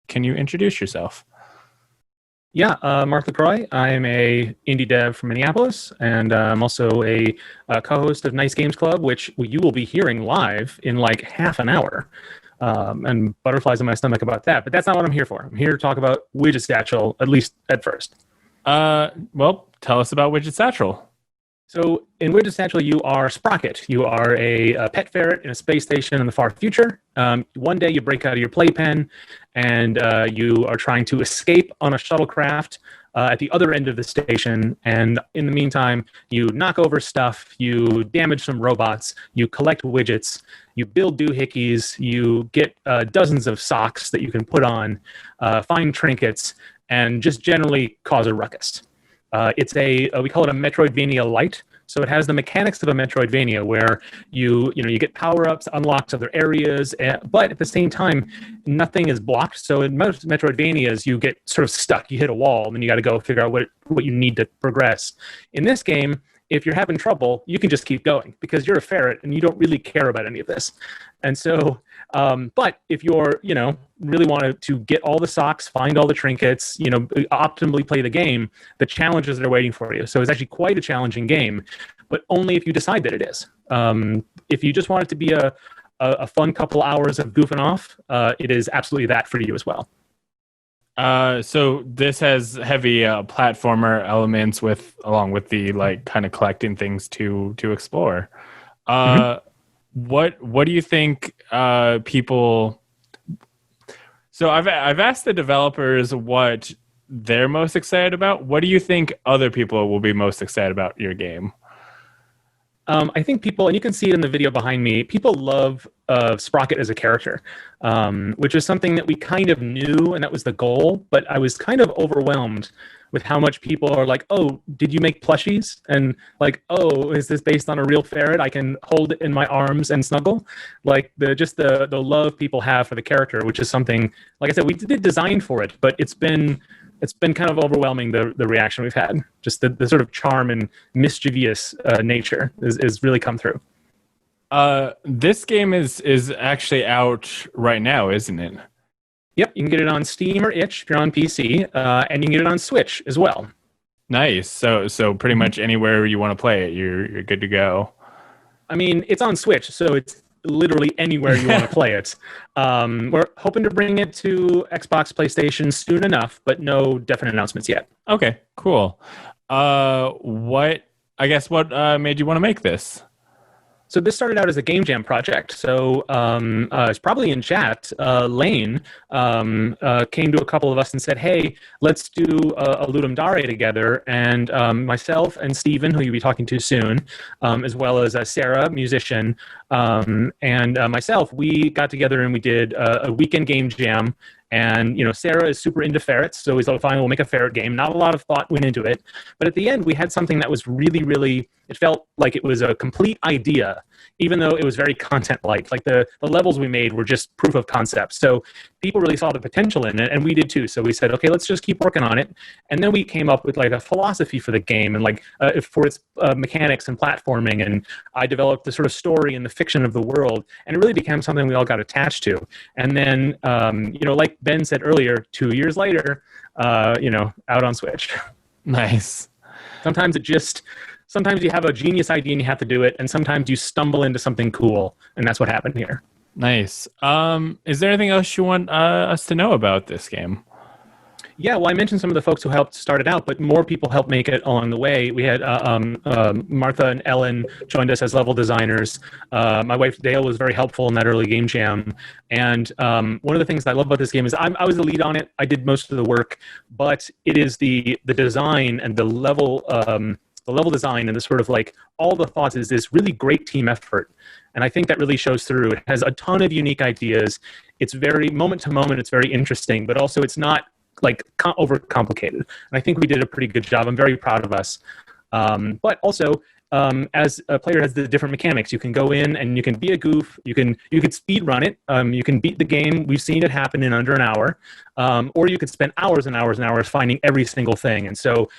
can you introduce yourself? Yeah, Mark LaCroix. I'm a indie dev from Minneapolis, and I'm also a co-host of Nice Games Club, which you will be hearing live in like half an hour. And butterflies in my stomach about that. But that's not what I'm here for. I'm here to talk about Widget Satchel, at least at first. Well, tell us about Widget Satchel. So in Widget Satchel, you are Sprocket. You are a pet ferret in a space station in the far future. One day you break out of your playpen and you are trying to escape on a shuttlecraft at the other end of the station. And in the meantime, you knock over stuff, you damage some robots, you collect widgets, you build doohickeys, you get dozens of socks that you can put on, find trinkets, and just generally cause a ruckus. It's we call it a Metroidvania-lite. So it has the mechanics of a Metroidvania where you get power-ups, unlocks other areas, but at the same time, nothing is blocked. So in most Metroidvanias, you get sort of stuck. You hit a wall, and then you got to go figure out what you need to progress. In this game, if you're having trouble, you can just keep going because you're a ferret and you don't really care about any of this. And so, but if you're, really want to get all the socks, find all the trinkets, optimally play the game, the challenges that are waiting for you. So it's actually quite a challenging game, but only if you decide that it is. If you just want it to be a fun couple hours of goofing off, it is absolutely that for you as well. So this has heavy platformer elements along with the kind of collecting things to explore. What do you think people? So I've asked the developers what they're most excited about. What do you think other people will be most excited about your game? I think people, and you can see it in the video behind me, people love Sprocket as a character, which is something that we kind of knew, and that was the goal, but I was kind of overwhelmed with how much people are like, oh, did you make plushies? And like, oh, is this based on a real ferret I can hold it in my arms and snuggle? Like the love people have for the character, which is something, like I said, we did design for it, but it's been kind of overwhelming, the reaction we've had. Just the sort of charm and mischievous nature is really come through. This game is actually out right now, isn't it? Yep, you can get it on Steam or itch if you're on PC, and you can get it on Switch as well. Nice. So pretty much anywhere you want to play it, you're good to go. I mean, it's on Switch, so it's literally anywhere you want to play it. We're hoping to bring it to Xbox, PlayStation soon enough, but no definite announcements yet. Okay, cool. What made you want to make this? So this started out as a game jam project. So it's probably in chat. Lane came to a couple of us and said, "Hey, let's do a Ludum Dare together." And myself and Steven, who you'll be talking to soon, as well as Sarah, musician, and myself, we got together and we did a weekend game jam. And, Sarah is super into ferrets, so we thought, fine, we'll make a ferret game. Not a lot of thought went into it. But at the end, we had something that was really, really, it felt like it was a complete idea, even though it was very content-like. Like the levels we made were just proof of concept. So people really saw the potential in it, and we did too. So we said, okay, let's just keep working on it. And then we came up with like a philosophy for the game and for its mechanics and platforming. And I developed the sort of story and the fiction of the world. And it really became something we all got attached to. And then, like Ben said earlier, 2 years later, out on Switch. Nice. Sometimes you have a genius idea and you have to do it, and sometimes you stumble into something cool, and that's what happened here. Nice. Is there anything else you want us to know about this game? Yeah, well, I mentioned some of the folks who helped start it out, but more people helped make it along the way. We had Martha and Ellen joined us as level designers. My wife Dale was very helpful in that early game jam. And one of the things I love about this game is I was the lead on it. I did most of the work, but it is the design and the level design and the sort of like all the thoughts is this really great team effort. And I think that really shows through. It has a ton of unique ideas. It's very moment to moment. It's very interesting, but also it's not like overcomplicated. And I think we did a pretty good job. I'm very proud of us. But also, as a player has the different mechanics, you can go in and you can be a goof. You can speed run it. You can beat the game. We've seen it happen in under an hour. Or you could spend hours and hours and hours finding every single thing. And so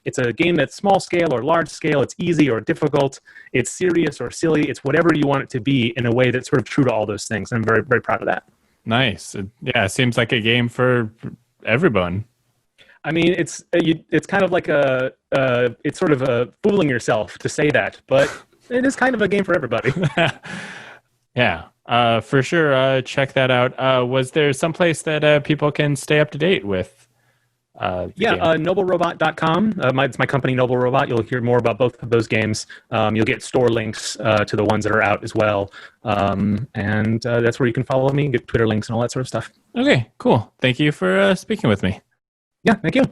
it's a game that's small scale or large scale. It's easy or difficult. It's serious or silly. It's whatever you want it to be in a way that's sort of true to all those things. And I'm very, very proud of that. Nice. Yeah, it seems like a game for everyone. I mean, it's kind of like it's sort of fooling yourself to say that, but it is kind of a game for everybody. Yeah, for sure. Check that out. Was there someplace that people can stay up to date with? Nobelrobot.com. It's my company, Nobel Robot. You'll hear more about both of those games. You'll get store links to the ones that are out as well. And that's where you can follow me, get Twitter links and all that sort of stuff. Okay, cool. Thank you for speaking with me. Yeah, thank you.